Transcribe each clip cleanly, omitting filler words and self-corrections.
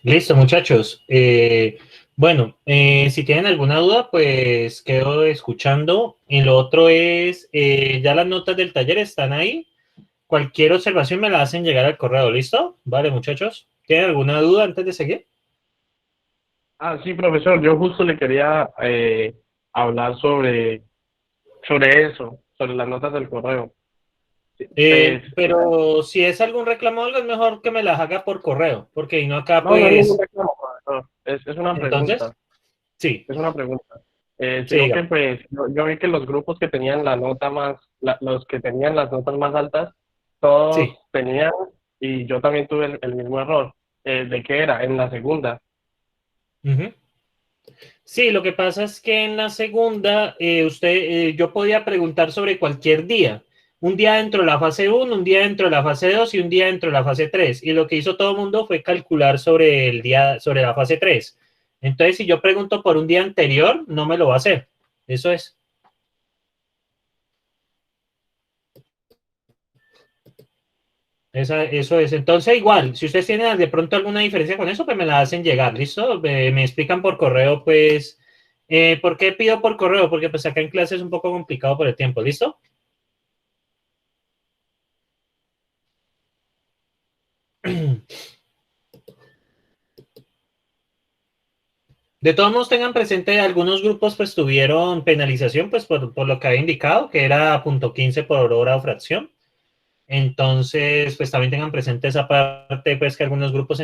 Listo, muchachos. Bueno, si tienen alguna duda, pues quedo escuchando. Y lo otro es, ya las notas del taller están ahí. Cualquier observación me la hacen llegar al correo, ¿listo? Vale, muchachos. ¿Tienen alguna duda antes de seguir? Ah, sí, profesor, yo justo le quería hablar sobre eso, sobre las notas del correo. Sí, Pero si es algún reclamo o algo, es mejor que me las haga por correo, porque y no acá, no, no es ningún pues, reclamo, profesor, es una entonces, pregunta, sí, es una pregunta. sí, Sino que dígame. pues yo vi que los grupos que tenían la nota los que tenían las notas más altas, todos Sí. tenían, y yo también tuve el mismo error. ¿De qué era? En la segunda. Ujú. Sí, lo que pasa es que en la segunda, yo podía preguntar sobre cualquier día. Un día dentro de la fase uno, un día dentro de la fase 2 y un día dentro de la fase 3. Y lo que hizo todo el mundo fue calcular sobre el día, sobre la fase 3. Entonces, si yo pregunto por un día anterior, no me lo va a hacer. Eso es. Eso es. Entonces, igual, si ustedes tienen de pronto alguna diferencia con eso, pues me la hacen llegar, ¿listo? Me explican por correo, pues, ¿por qué pido por correo? Porque pues acá en clase es un poco complicado por el tiempo, ¿listo? De todos modos, tengan presente, algunos grupos pues tuvieron penalización pues por lo que había indicado, que era .15 por hora o fracción. Entonces, pues también tengan presente esa parte, pues que algunos grupos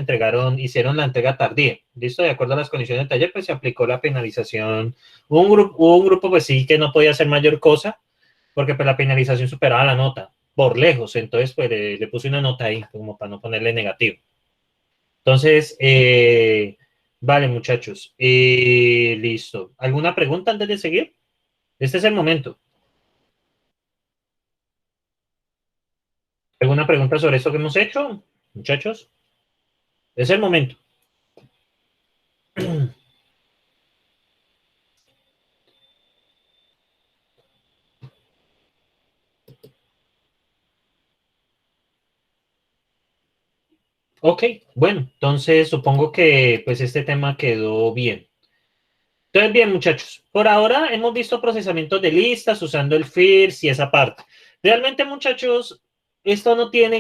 hicieron la entrega tardía. ¿Listo? De acuerdo a las condiciones del taller, pues se aplicó la penalización. Hubo un grupo pues sí que no podía hacer mayor cosa, porque pues la penalización superaba la nota, por lejos. Entonces, pues le puse una nota ahí, como para no ponerle negativo. Entonces, vale, muchachos. Listo. ¿Alguna pregunta antes de seguir? Este es el momento. ¿Alguna pregunta sobre esto que hemos hecho, muchachos? Es el momento. Ok, bueno, entonces supongo que pues este tema quedó bien. Entonces, bien, muchachos, por ahora hemos visto procesamientos de listas usando el FIRS y esa parte. Realmente, muchachos, esto no tiene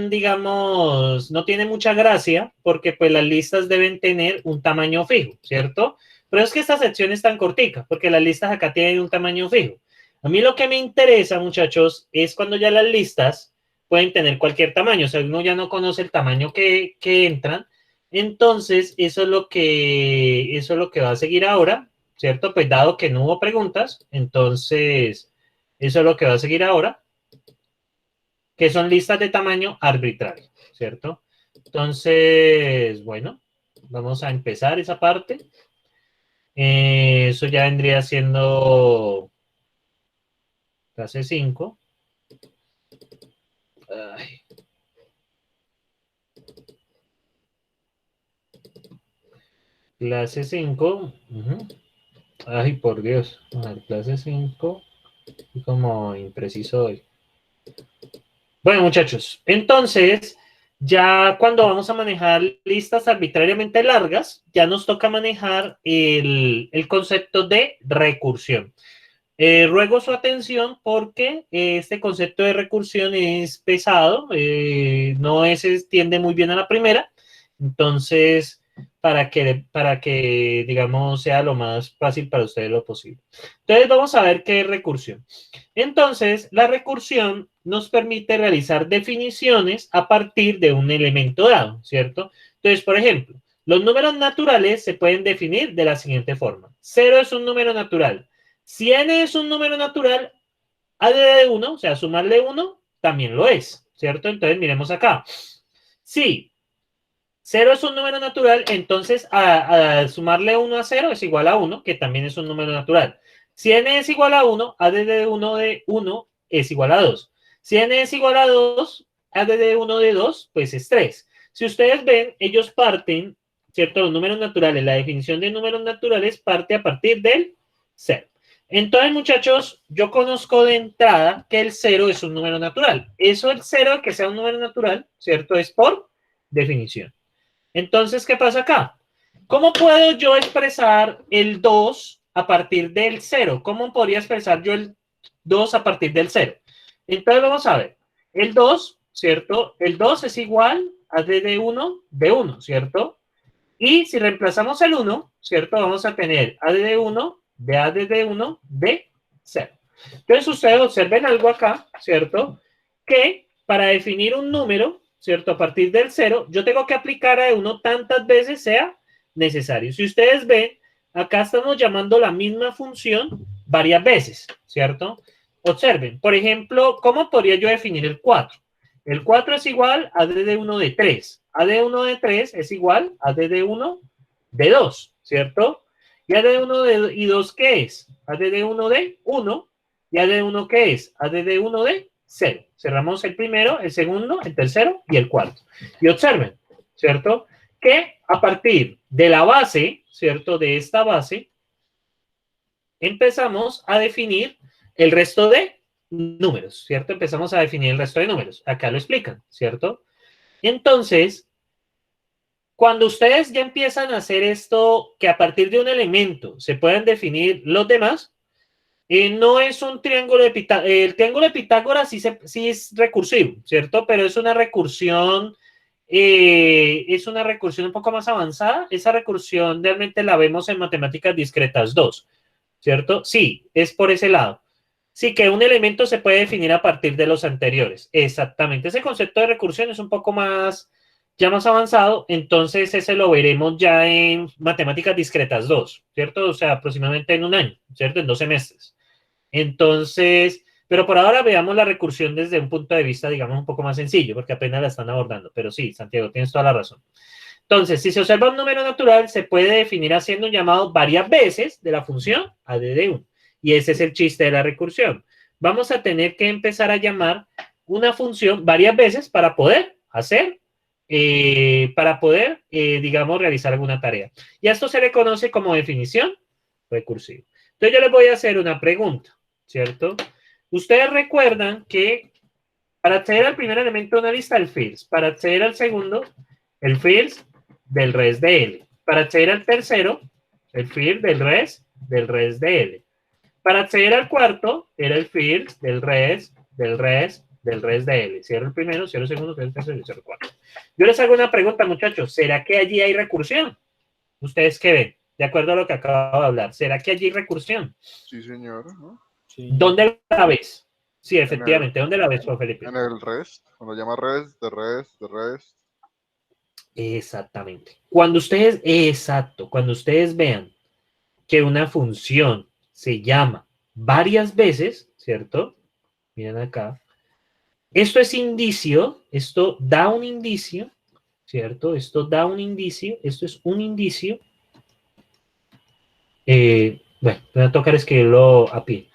digamos, no tiene mucha gracia porque pues las listas deben tener un tamaño fijo, ¿cierto? Pero es que esta sección es tan cortica porque las listas acá tienen un tamaño fijo. A mí lo que me interesa, muchachos, es cuando ya las listas pueden tener cualquier tamaño, o sea, uno ya no conoce el tamaño que entran, entonces, eso es lo que va a seguir ahora, ¿cierto? Pues dado que no hubo preguntas, entonces, eso es lo que va a seguir ahora, que son listas de tamaño arbitrario, ¿cierto? Entonces, bueno, vamos a empezar esa parte. Eso ya vendría siendo clase 5. Ay, clase 5. Ay, por Dios. A ver, clase 5. Como impreciso hoy. Bueno, muchachos, entonces, ya cuando vamos a manejar listas arbitrariamente largas, ya nos toca manejar el concepto de recursión. Ruego su atención porque este concepto de recursión es pesado, no se extiende muy bien a la primera, entonces, digamos, sea lo más fácil para ustedes lo posible. Entonces, vamos a ver qué es recursión. Entonces, la recursión nos permite realizar definiciones a partir de un elemento dado, ¿cierto? Entonces, por ejemplo, los números naturales se pueden definir de la siguiente forma. Cero es un número natural. Si n es un número natural, a de 1, o sea, sumarle 1, también lo es, ¿cierto? Entonces, miremos acá. Si cero es un número natural, entonces a sumarle 1 a 0 es igual a 1, que también es un número natural. Si n es igual a 1, a de 1 de 1 es igual a 2. Si n es igual a 2, a de 1 de 2, pues es 3. Si ustedes ven, ellos parten, ¿cierto? Los números naturales, la definición de números naturales parte a partir del 0. Entonces, muchachos, yo conozco de entrada que el 0 es un número natural. Eso, el 0, que sea un número natural, ¿cierto? Es por definición. Entonces, ¿qué pasa acá? ¿Cómo puedo yo expresar el 2 a partir del 0? ¿Cómo podría expresar yo el 2 a partir del 0? Entonces, vamos a ver. El 2, ¿cierto? El 2 es igual a d de 1 de 1, ¿cierto? Y si reemplazamos el 1, ¿cierto? Vamos a tener a d de 1 de a d de 1 de 0. Entonces, ustedes observen algo acá, ¿cierto? Que para definir un número, ¿cierto? A partir del 0, yo tengo que aplicar a uno tantas veces sea necesario. Si ustedes ven, acá estamos llamando la misma función varias veces, ¿cierto? Observen, por ejemplo, ¿cómo podría yo definir el 4? El 4 es igual a d de 1 de 3. A d de 1 de 3 es igual a d de 1 de 2, ¿cierto? ¿Y a d de 1 y 2 qué es? A d de 1 de 1. ¿Y a d de 1 qué es? A d de 1 de 0. Cerramos el primero, el segundo, el tercero y el cuarto. Y observen, ¿cierto? Que a partir de la base, ¿cierto? De esta base, empezamos a definir el resto de números, ¿cierto? Empezamos a definir el resto de números. Acá lo explican, ¿cierto? Entonces, cuando ustedes ya empiezan a hacer esto, que a partir de un elemento se puedan definir los demás, no es un triángulo de Pitágoras. El triángulo de Pitágoras sí es recursivo, ¿cierto? Pero es una recursión un poco más avanzada. Esa recursión realmente la vemos en matemáticas discretas 2, ¿cierto? Sí, es por ese lado. Sí, que un elemento se puede definir a partir de los anteriores. Exactamente. Ese concepto de recursión es un poco más, ya más avanzado, entonces ese lo veremos ya en matemáticas discretas 2, ¿cierto? O sea, aproximadamente en un año, ¿cierto? En 2 semestres. Entonces, pero por ahora veamos la recursión desde un punto de vista, digamos, un poco más sencillo, porque apenas la están abordando. Pero sí, Santiago, tienes toda la razón. Entonces, si se observa un número natural, se puede definir haciendo un llamado varias veces de la función a d de 1. Y ese es el chiste de la recursión. Vamos a tener que empezar a llamar una función varias veces para poder digamos, realizar alguna tarea. Y a esto se le conoce como definición recursiva. Entonces, yo les voy a hacer una pregunta, ¿cierto? Ustedes recuerdan que para acceder al primer elemento de una lista, el first. Para acceder al segundo, el first del res de L. Para acceder al tercero, el first del res de L. Para acceder al cuarto, era el first del res de L. Cierro el primero, cierro el segundo, cierro el tercero y cierro el cuarto. Yo les hago una pregunta, muchachos. ¿Será que allí hay recursión? ¿Ustedes qué ven? De acuerdo a lo que acabo de hablar. ¿Será que allí hay recursión? Sí, señor. ¿No? Sí. ¿Dónde la ves? Sí, efectivamente. ¿Dónde la ves, Juan Felipe? En el rest, cuando llama rest, de rest, de rest. Exactamente. Cuando ustedes vean que una función se llama varias veces, ¿cierto? Miren acá. Esto es indicio, esto da un indicio, ¿cierto? Esto da un indicio, esto es un indicio. Bueno, voy a tocar escribirlo a pie.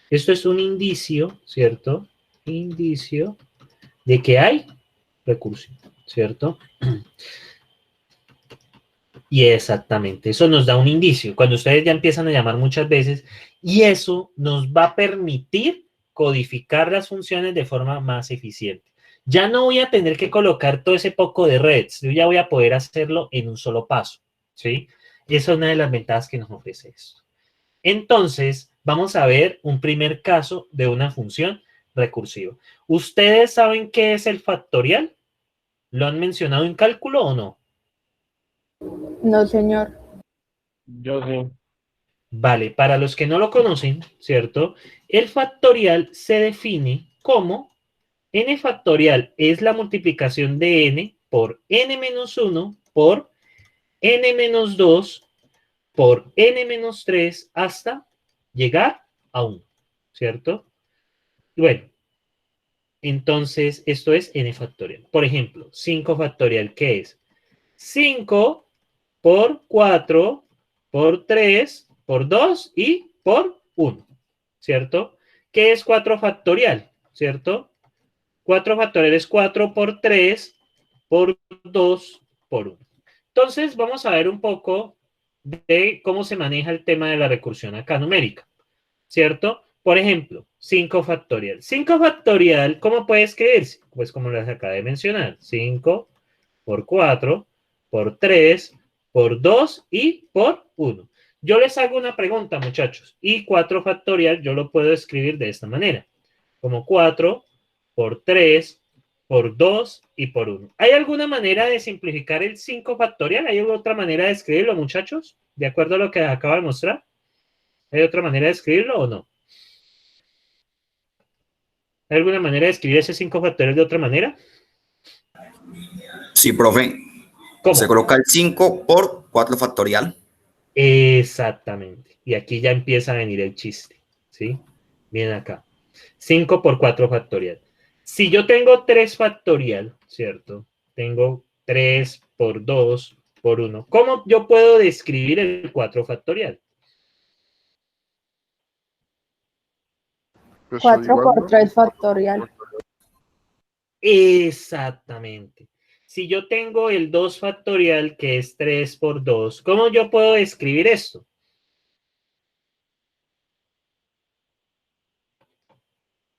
Esto es un indicio, ¿cierto? Indicio de que hay recursión, ¿cierto? Y exactamente, eso nos da un indicio. Cuando ustedes ya empiezan a llamar muchas veces, y eso nos va a permitir codificar las funciones de forma más eficiente. Ya no voy a tener que colocar todo ese poco de reds, yo ya voy a poder hacerlo en un solo paso, ¿sí? Esa es una de las ventajas que nos ofrece esto. Entonces, vamos a ver un primer caso de una función recursiva. ¿Ustedes saben qué es el factorial? ¿Lo han mencionado en cálculo o no? No, señor. Yo sí. Vale, para los que no lo conocen, ¿cierto? El factorial se define como n factorial es la multiplicación de n por n-1 por n-2 por n-3 hasta llegar a 1, ¿cierto? Bueno, entonces esto es n factorial. Por ejemplo, 5 factorial, ¿qué es? 5 por 4 por 3 por 2 y por 1, ¿cierto? ¿Qué es 4 factorial? ¿Cierto? 4 factorial es 4 por 3 por 2 por 1. Entonces, vamos a ver un poco de cómo se maneja el tema de la recursión acá numérica, ¿cierto? Por ejemplo, 5 factorial. 5 factorial, ¿cómo puede escribirse? Pues como les acabo de mencionar, 5 por 4 por 3, por 2 y por 1. Yo les hago una pregunta, muchachos. Y 4 factorial yo lo puedo escribir de esta manera. Como 4 por 3 por 2 y por 1. ¿Hay alguna manera de simplificar el 5 factorial? ¿Hay otra manera de escribirlo, muchachos? ¿De acuerdo a lo que acabo de mostrar? ¿Hay otra manera de escribirlo o no? ¿Hay alguna manera de escribir ese 5 factorial de otra manera? Sí, profe. ¿Cómo? Se coloca el 5 por 4 factorial. Exactamente. Y aquí ya empieza a venir el chiste, ¿sí? Miren acá. 5 por 4 factorial. Si yo tengo 3 factorial, ¿cierto? Tengo 3 por 2 por 1. ¿Cómo yo puedo describir el 4 factorial? Pues 4 por igual, 3 factorial. Exactamente. Si yo tengo el 2 factorial, que es 3 por 2, ¿cómo yo puedo describir esto?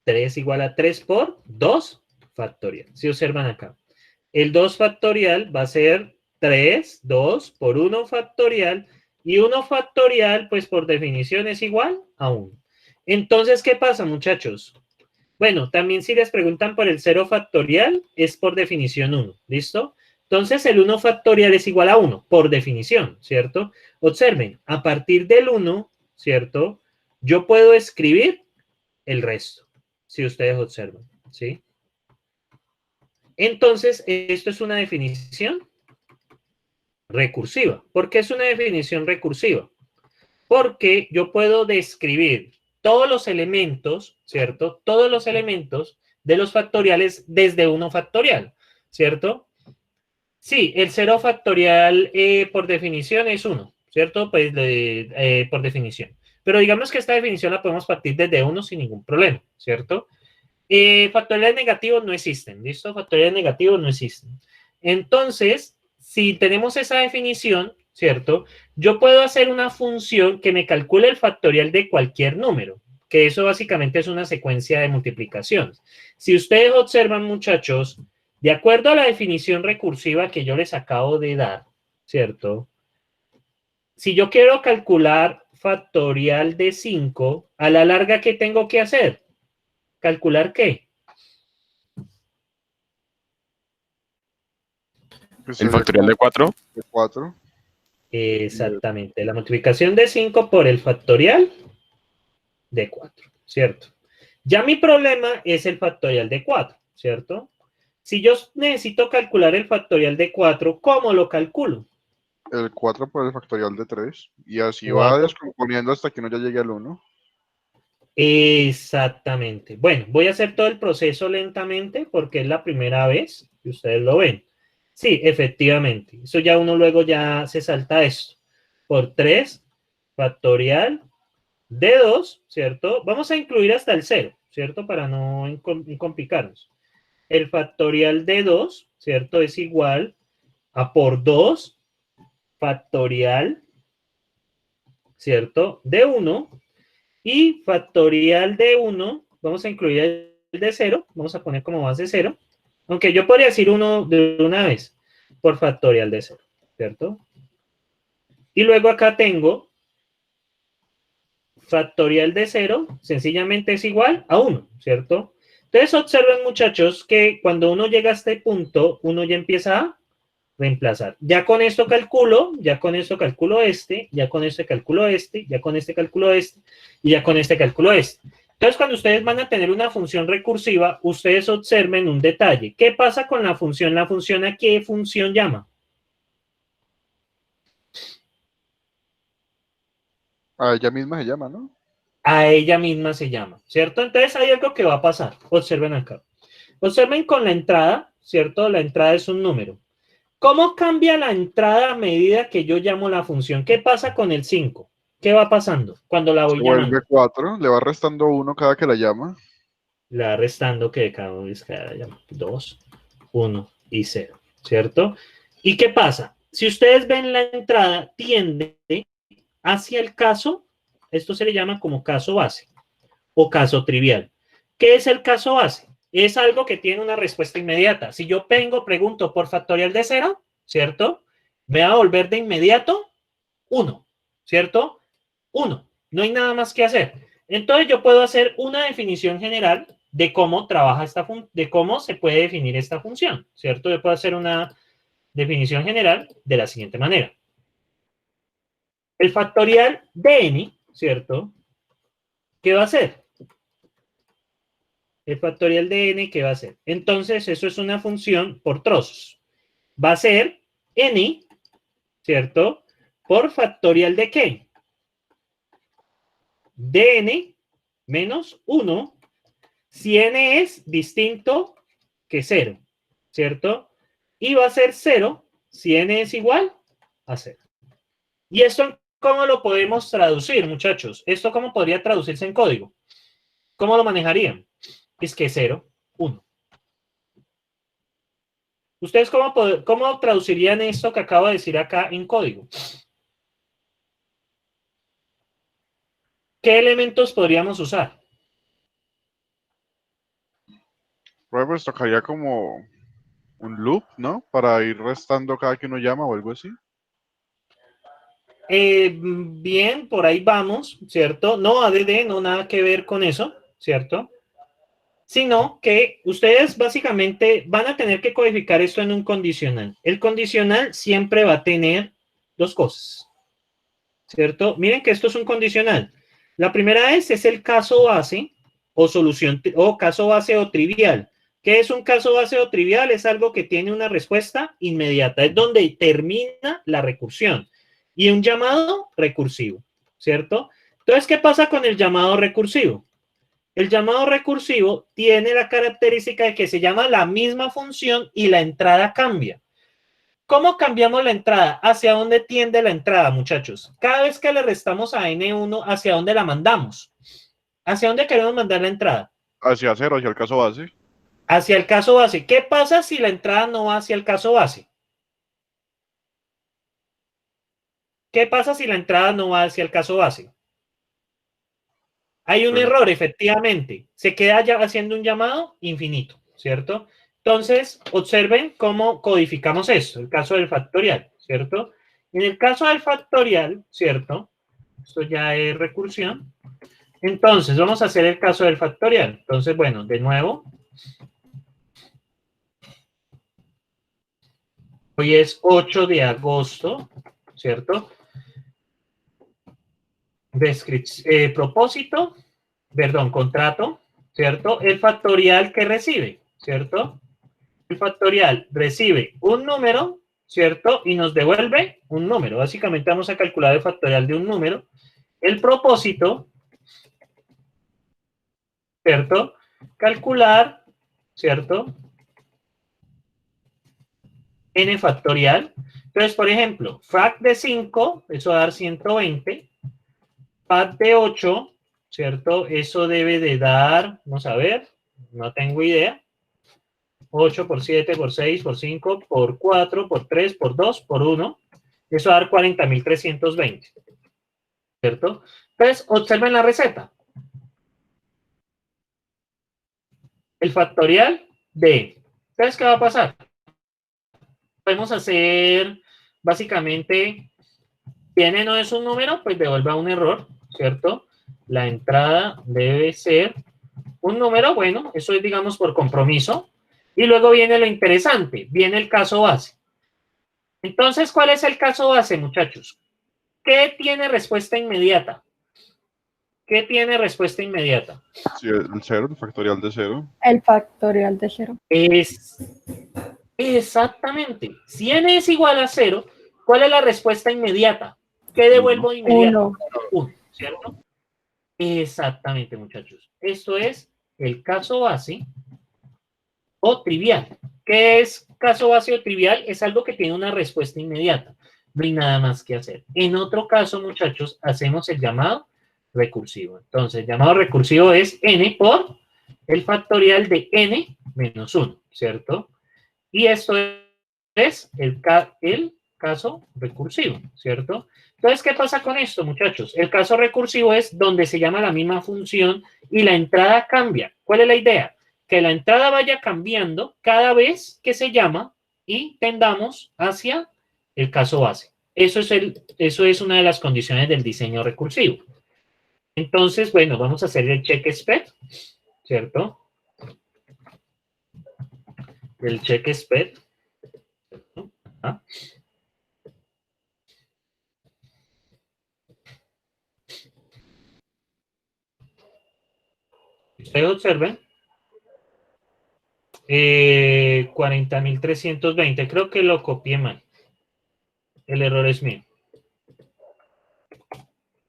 ¿3 igual a 3 por 2 factorial? Si observan acá. El 2 factorial va a ser 3, 2 por 1 factorial, y 1 factorial, pues por definición es igual a 1. Entonces, ¿qué pasa, muchachos? Bueno, también si les preguntan por el 0 factorial, es por definición 1, ¿listo? Entonces, el 1 factorial es igual a 1, por definición, ¿cierto? Observen, a partir del 1, ¿cierto? Yo puedo escribir el resto, si ustedes observan, ¿sí? Entonces, esto es una definición recursiva. ¿Por qué es una definición recursiva? Porque yo puedo describir todos los elementos, ¿cierto? Todos los elementos de los factoriales desde 1 factorial, ¿cierto? Sí, el 0 factorial por definición es 1, ¿cierto? Pues por definición. Pero digamos que esta definición la podemos partir desde 1 sin ningún problema, ¿cierto? Factoriales negativos no existen, ¿listo? Factoriales negativos no existen. Entonces, si tenemos esa definición, ¿cierto? Yo puedo hacer una función que me calcule el factorial de cualquier número, que eso básicamente es una secuencia de multiplicaciones. Si ustedes observan, muchachos, de acuerdo a la definición recursiva que yo les acabo de dar, ¿cierto? Si yo quiero calcular factorial de 5, a la larga, ¿qué tengo que hacer? ¿Calcular qué? pues El sería factorial de 4. de 4. Exactamente, la multiplicación de 5 por el factorial de 4, ¿cierto? Ya mi problema es el factorial de 4, ¿cierto? Si yo necesito calcular el factorial de 4, ¿cómo lo calculo? El 4 por el factorial de 3. Y así va 4. descomponiendo hasta que uno ya llegue al 1. Exactamente. Bueno, voy a hacer todo el proceso lentamente porque es la primera vez que ustedes lo ven. Sí, efectivamente. Eso ya uno luego ya se salta esto. Por 3 factorial de 2, ¿cierto? Vamos a incluir hasta el 0, ¿cierto? Para no complicarnos. El factorial de 2, ¿cierto? Es igual a por 2 factorial, ¿cierto? De 1. Y factorial de 1, vamos a incluir el de 0, vamos a poner como base 0, aunque yo podría decir 1 de una vez, por factorial de 0, ¿cierto? Y luego acá tengo factorial de 0, sencillamente es igual a 1, ¿cierto? Entonces observen, muchachos, que cuando uno llega a este punto, uno ya empieza a reemplazar. Ya con esto calculo, ya con esto calculo este, ya con este calculo este, ya con este calculo este, y ya con este calculo este. Entonces, cuando ustedes van a tener una función recursiva, ustedes observen un detalle. ¿Qué pasa con la función? ¿La función a qué función llama? A ella misma se llama, ¿no? A ella misma se llama, ¿cierto? Entonces, hay algo que va a pasar. Observen acá. Observen con la entrada, ¿cierto? La entrada es un número. ¿Cómo cambia la entrada a medida que yo llamo la función? ¿Qué pasa con el 5? ¿Qué va pasando cuando la voy Se llamando? vuelve 4, le va restando 1 cada que la llama. Le va restando que cada uno es cada llama. 2, 1 y 0, ¿cierto? ¿Y qué pasa? Si ustedes ven la entrada, tiende hacia el caso, esto se le llama como caso base o caso trivial. ¿Qué es el caso base? Es algo que tiene una respuesta inmediata. Si yo pregunto por factorial de 0, ¿cierto? Me va a volver de inmediato 1, ¿cierto? 1. No hay nada más que hacer. Entonces yo puedo hacer una definición general de cómo trabaja de cómo se puede definir esta función, ¿cierto? Yo puedo hacer una definición general de la siguiente manera. El factorial de n, ¿cierto? ¿Qué va a hacer? El factorial de n, ¿qué va a hacer? Entonces, eso es una función por trozos. Va a ser n, ¿cierto? Por factorial de ¿qué? De n menos 1 si n es distinto que 0, ¿cierto? Y va a ser 0 si n es igual a 0. ¿Y esto cómo lo podemos traducir, muchachos? ¿Esto cómo podría traducirse en código? ¿Cómo lo manejarían? Es que 0, 1. ¿Ustedes cómo traducirían esto que acabo de decir acá en código? ¿Qué elementos podríamos usar? Pues tocaría como un loop, ¿no? Para ir restando cada que uno llama o algo así. Bien, por ahí vamos, ¿cierto? No ADD, no nada que ver con eso, ¿cierto? Sino que ustedes básicamente van a tener que codificar esto en un condicional. El condicional siempre va a tener dos cosas, ¿cierto? Miren que esto es un condicional. La primera es el caso base o solución o caso base o trivial. ¿Qué es un caso base o trivial? Es algo que tiene una respuesta inmediata, es donde termina la recursión. Y un llamado recursivo, ¿cierto? Entonces, ¿qué pasa con el llamado recursivo? El llamado recursivo tiene la característica de que se llama la misma función y la entrada cambia. ¿Cómo cambiamos la entrada? ¿Hacia dónde tiende la entrada, muchachos? Cada vez que le restamos a N1, ¿hacia dónde la mandamos? ¿Hacia dónde queremos mandar la entrada? Hacia 0, hacia el caso base. Hacia el caso base. ¿Qué pasa si la entrada no va hacia el caso base? ¿Qué pasa si la entrada no va hacia el caso base? Hay un error, efectivamente. Se queda ya haciendo un llamado infinito, ¿cierto? Entonces, observen cómo codificamos esto, el caso del factorial, ¿cierto? En el caso del factorial, ¿cierto? Esto ya es recursión. Entonces, vamos a hacer el caso del factorial. Entonces, bueno, de nuevo. Hoy es 8 de agosto, ¿cierto? Propósito, perdón, contrato, ¿cierto? El factorial que recibe, ¿cierto? El factorial recibe un número, ¿cierto? Y nos devuelve un número. Básicamente vamos a calcular el factorial de un número. El propósito, ¿cierto? Calcular, ¿cierto? N factorial. Entonces, por ejemplo, fac de 5, eso va a dar 120. Fac de 8, ¿cierto? Eso debe de dar, vamos a ver, no tengo idea. 8 por 7, por 6, por 5, por 4, por 3, por 2, por 1. Eso va a dar 40.320. ¿Cierto? Entonces, observen la receta. El factorial de... ¿Sabes qué va a pasar? Podemos hacer, básicamente, si n no es un número, pues devuelva un error, ¿cierto? La entrada debe ser un número, bueno, eso es, digamos, por compromiso. Y luego viene lo interesante, viene el caso base. Entonces, ¿cuál es el caso base, muchachos? ¿Qué tiene respuesta inmediata? ¿Qué tiene respuesta inmediata? Sí, el 0, el factorial de 0. El factorial de 0. Es exactamente. Si n es igual a 0, ¿cuál es la respuesta inmediata? ¿Qué devuelvo de inmediato? 1, ¿cierto? Exactamente, muchachos. Esto es el caso base o trivial. ¿Qué es caso base o trivial? Es algo que tiene una respuesta inmediata. No hay nada más que hacer. En otro caso, muchachos, hacemos el llamado recursivo. Entonces, el llamado recursivo es n por el factorial de n menos 1, ¿cierto? Y esto es el caso recursivo, ¿cierto? Entonces, ¿qué pasa con esto, muchachos? El caso recursivo es donde se llama la misma función y la entrada cambia. ¿Cuál es la idea? Que la entrada vaya cambiando cada vez que se llama y tendamos hacia el caso base. Eso es una de las condiciones del diseño recursivo. Entonces, bueno, vamos a hacer el check SPED, ¿cierto? El check SPED. ¿Cierto? ¿Ah? Ustedes observen. 40.320. Creo que lo copié mal. El error es mío.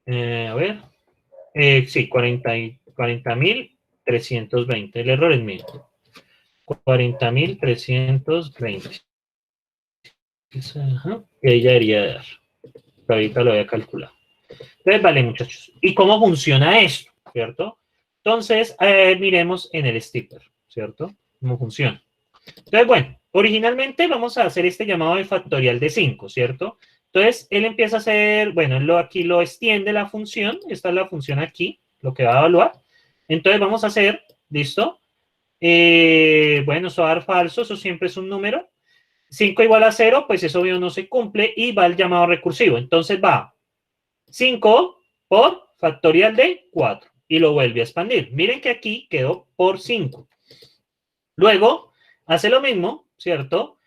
A ver. Sí, 40.320. El error es mío. 40.320. Que ella debería dar. Pero ahorita lo voy a calcular. Entonces, vale, muchachos. ¿Y cómo funciona esto? ¿Cierto? Entonces, miremos en el stipper, ¿cierto? ¿Cómo funciona? Entonces, bueno, originalmente vamos a hacer este llamado de factorial de 5, ¿cierto? Entonces, él empieza a hacer, bueno, aquí lo extiende la función, esta es la función aquí, lo que va a evaluar. Entonces, vamos a hacer, ¿listo? Bueno, eso va a dar falso, eso siempre es un número. 5 igual a 0, pues eso obvio no se cumple y va el llamado recursivo. Entonces va 5 por factorial de 4 y lo vuelve a expandir. Miren que aquí quedó por 5. Luego hace lo mismo, ¿cierto?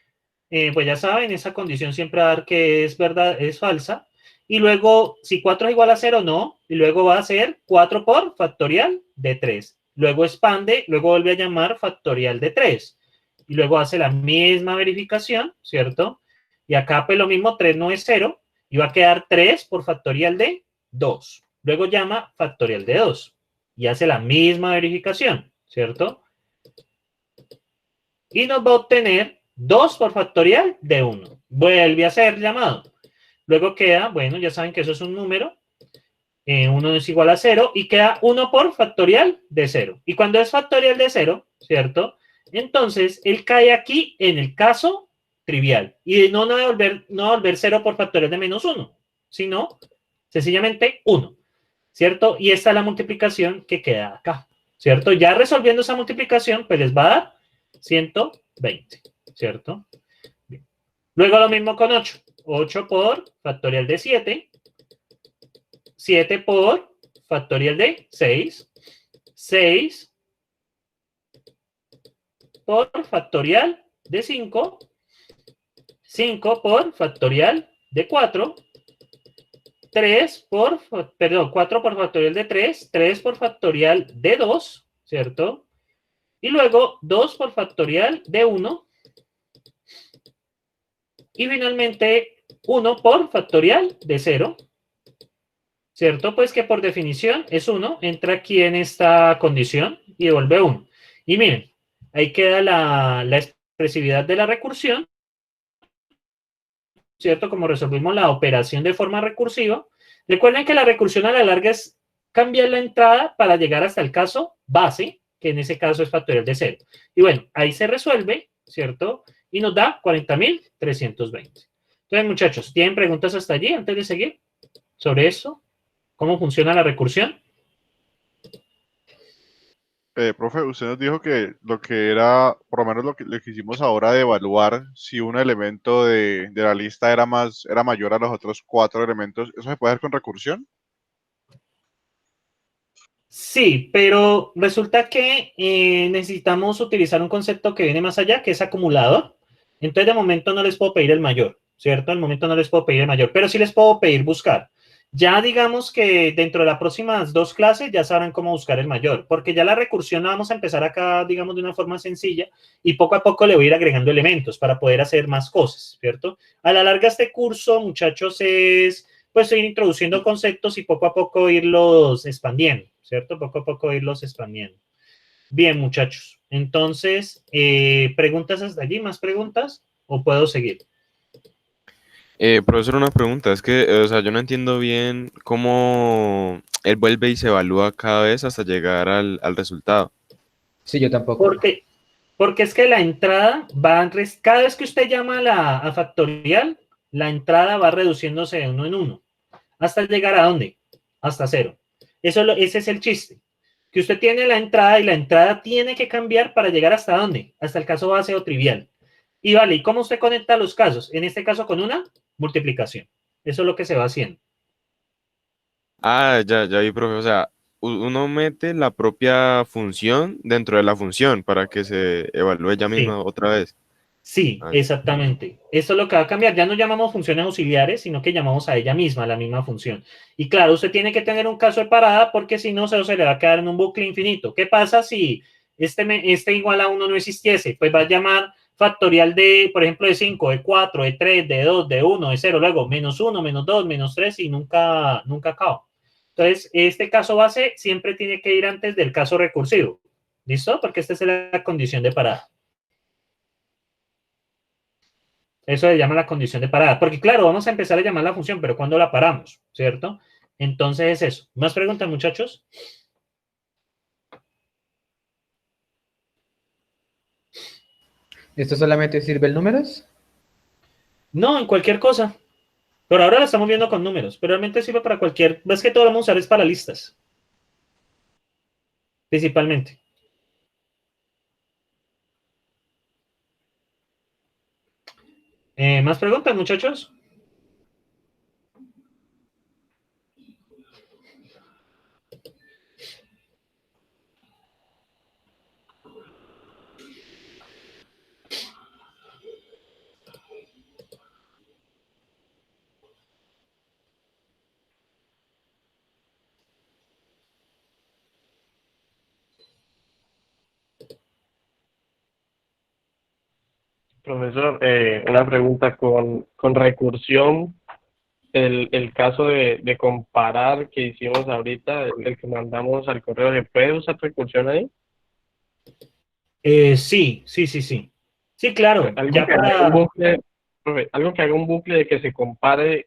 Pues ya saben, esa condición siempre va a dar que es verdad, es falsa. Y luego, si 4 es igual a 0, no. Y luego va a ser 4 por factorial de 3. Luego expande, luego vuelve a llamar factorial de 3. Y luego hace la misma verificación, ¿cierto? Y acá pues lo mismo, 3 no es 0. Y va a quedar 3 por factorial de 2. Luego llama factorial de 2. Y hace la misma verificación, ¿cierto? Y nos va a obtener 2 por factorial de 1. Vuelve a ser llamado. Luego queda, bueno, ya saben que eso es un número. 1 es igual a 0 y queda 1 por factorial de 0. Y cuando es factorial de 0, ¿cierto? Entonces, él cae aquí en el caso trivial. Y no va a volver 0 por factorial de menos 1, sino sencillamente 1, ¿cierto? Y esta es la multiplicación que queda acá, ¿cierto? Ya resolviendo esa multiplicación, pues les va a dar 120, ¿cierto? Bien. Luego lo mismo con 8. 8 por factorial de 7. 7 por factorial de 6. 6 por factorial de 5. 5 por factorial de 4. 4 por factorial de 3. 3 por factorial de 2, ¿cierto? Y luego 2 por factorial de 1. Y finalmente 1 por factorial de 0. ¿Cierto? Pues que por definición es 1. Entra aquí en esta condición y devuelve 1. Y miren, ahí queda la expresividad de la recursión. ¿Cierto? Como resolvimos la operación de forma recursiva. Recuerden que la recursión a la larga es cambiar la entrada para llegar hasta el caso base, que en ese caso es factorial de 0. Y bueno, ahí se resuelve, ¿cierto? Y nos da 40.320. Entonces, muchachos, ¿tienen preguntas hasta allí antes de seguir sobre eso? ¿Cómo funciona la recursión? Profe, usted nos dijo que lo que era, por lo menos lo que hicimos ahora de evaluar si un elemento de la lista era mayor a los otros 4 elementos, ¿eso se puede hacer con recursión? Sí, pero resulta que necesitamos utilizar un concepto que viene más allá, que es acumulador. Entonces, de momento no les puedo pedir el mayor, ¿cierto? De momento no les puedo pedir el mayor, pero sí les puedo pedir buscar. Ya digamos que dentro de las próximas 2 clases ya sabrán cómo buscar el mayor, porque ya la recursión la vamos a empezar acá, digamos, de una forma sencilla y poco a poco le voy a ir agregando elementos para poder hacer más cosas, ¿cierto? A la larga este curso, muchachos, es pues ir introduciendo conceptos y poco a poco irlos expandiendo, ¿cierto? Poco a poco irlos expandiendo. Bien, muchachos. Entonces, ¿preguntas hasta allí? ¿Más preguntas? ¿O puedo seguir? Profesor, una pregunta, es que, o sea, yo no entiendo bien cómo él vuelve y se evalúa cada vez hasta llegar al resultado. Sí, yo tampoco. Porque es que la entrada va, cada vez que usted llama a factorial, la entrada va reduciéndose de 1 en 1. ¿Hasta llegar a dónde? Hasta 0. Ese es el chiste. Que usted tiene la entrada y la entrada tiene que cambiar para llegar hasta dónde? Hasta el caso base o trivial. Y vale, ¿y cómo usted conecta los casos? En este caso con una multiplicación. Eso es lo que se va haciendo. Ah, ya vi, profe. O sea, uno mete la propia función dentro de la función para que se evalúe ella Sí. misma otra vez. Sí, Ah, exactamente. Esto es lo que va a cambiar. Ya no llamamos funciones auxiliares, sino que llamamos a ella misma, la misma función. Y claro, usted tiene que tener un caso de parada porque si no, se le va a quedar en un bucle infinito. ¿Qué pasa si este igual a 1 no existiese? Pues va a llamar factorial de, por ejemplo, de 5, de 4, de 3, de 2, de 1, de 0, luego menos 1, menos 2, menos 3 y nunca acaba. Entonces, este caso base siempre tiene que ir antes del caso recursivo. ¿Listo? Porque esta es la condición de parada. Eso se llama la condición de parada. Porque claro, vamos a empezar a llamar la función, pero ¿cuándo la paramos? ¿Cierto? Entonces es eso. ¿Más preguntas, muchachos? ¿Esto solamente sirve en números? No, en cualquier cosa. Por ahora la estamos viendo con números, pero realmente sirve para cualquier... Ves que todo lo vamos a usar es para listas. Principalmente. ¿Más preguntas, muchachos? Profesor, una pregunta con recursión, el caso de comparar que hicimos ahorita, el que mandamos al correo, ¿se puede usar recursión ahí? Sí. Sí, claro. Algo Ya que haga un para... bucle, profe, algo que haga un bucle de que se compare,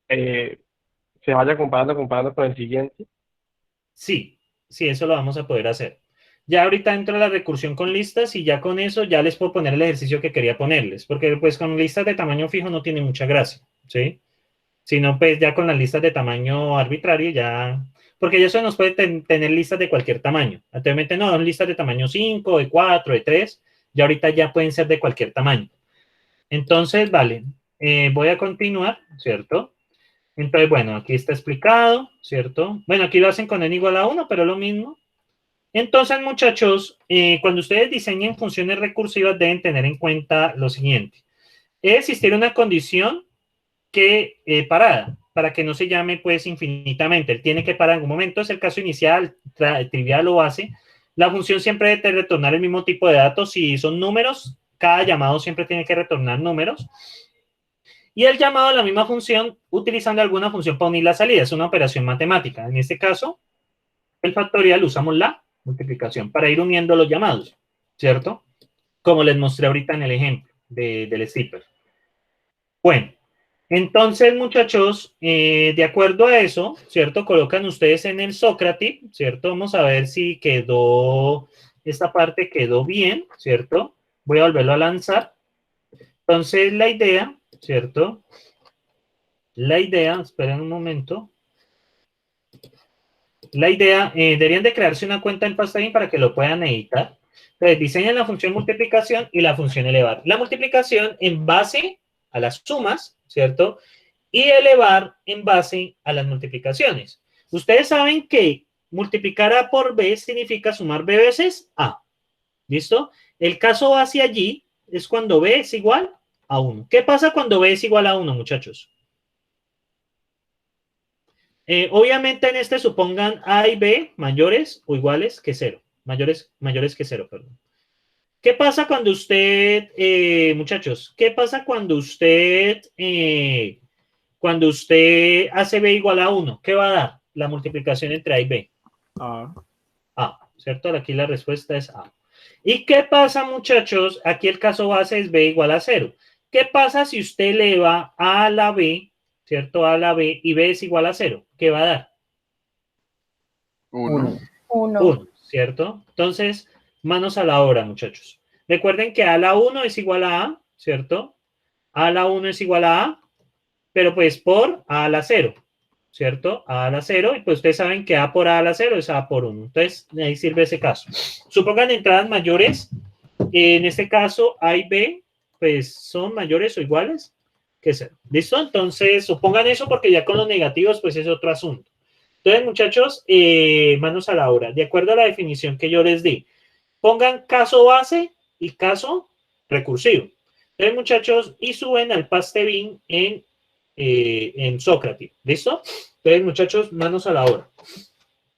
eh, se vaya comparando con el siguiente. Sí, eso lo vamos a poder hacer. Ya ahorita entra la recursión con listas y ya con eso ya les puedo poner el ejercicio que quería ponerles, porque pues con listas de tamaño fijo no tiene mucha gracia, ¿sí? Sino pues ya con las listas de tamaño arbitrario ya, porque ya eso nos puede tener listas de cualquier tamaño. Anteriormente no, son listas de tamaño 5, de 4, de 3, y ahorita ya pueden ser de cualquier tamaño. Entonces, vale, voy a continuar, ¿cierto? Entonces, bueno, aquí está explicado, ¿cierto? Bueno, aquí lo hacen con n igual a 1, pero es lo mismo. Entonces, muchachos, cuando ustedes diseñen funciones recursivas deben tener en cuenta lo siguiente. Debe existir una condición que parada, para que no se llame pues infinitamente. Él tiene que parar en algún momento, es el caso inicial, trivial o base. La función siempre debe retornar el mismo tipo de datos. Si son números, cada llamado siempre tiene que retornar números. Y el llamado a la misma función utilizando alguna función para unir las salidas, es una operación matemática. En este caso, el factorial usamos la multiplicación para ir uniendo los llamados, ¿cierto? Como les mostré ahorita en el ejemplo del stripper. Bueno, entonces, muchachos, de acuerdo a eso, ¿cierto? Colocan ustedes en el Socrative, ¿cierto? Vamos a ver si quedó, esta parte quedó bien, ¿cierto? Voy a volverlo a lanzar. Entonces, la idea, ¿cierto? La idea, esperen un momento. La idea, deberían de crearse una cuenta en Pastebin para que lo puedan editar. Entonces, diseñan la función multiplicación y la función elevar. La multiplicación en base a las sumas, ¿cierto? Y elevar en base a las multiplicaciones. Ustedes saben que multiplicar A por B significa sumar B veces A. ¿Listo? El caso hacia allí es cuando B es igual a 1. ¿Qué pasa cuando B es igual a 1, muchachos? Obviamente en este supongan A y B mayores o iguales que 0. Mayores que 0, perdón. ¿Qué pasa cuando usted, muchachos, qué pasa cuando usted hace B igual a 1? ¿Qué va a dar la multiplicación entre A y B? A, ¿cierto? Aquí la respuesta es A. ¿Y qué pasa, muchachos? Aquí el caso base es B igual a 0. ¿Qué pasa si usted eleva A a la B, ¿cierto? A a la B y B es igual a 0? ¿Qué va a dar? 1. 1, ¿cierto? Entonces, manos a la obra, muchachos. Recuerden que A a la 1 es igual a A, ¿cierto? A a la 1 es igual a A, pero pues por A a la 0, ¿cierto? A a la 0, y pues ustedes saben que A por A a la 0 es A por 1. Entonces, ahí sirve ese caso. Supongan entradas mayores, en este caso A y B, pues son mayores o iguales que 0. ¿Listo? Entonces, supongan eso porque ya con los negativos, pues es otro asunto. Entonces, muchachos, manos a la obra. De acuerdo a la definición que yo les di, pongan caso base y caso recursivo. Entonces, muchachos, y suben al pastebin en Sócrates. ¿Listo? Entonces, muchachos, manos a la obra.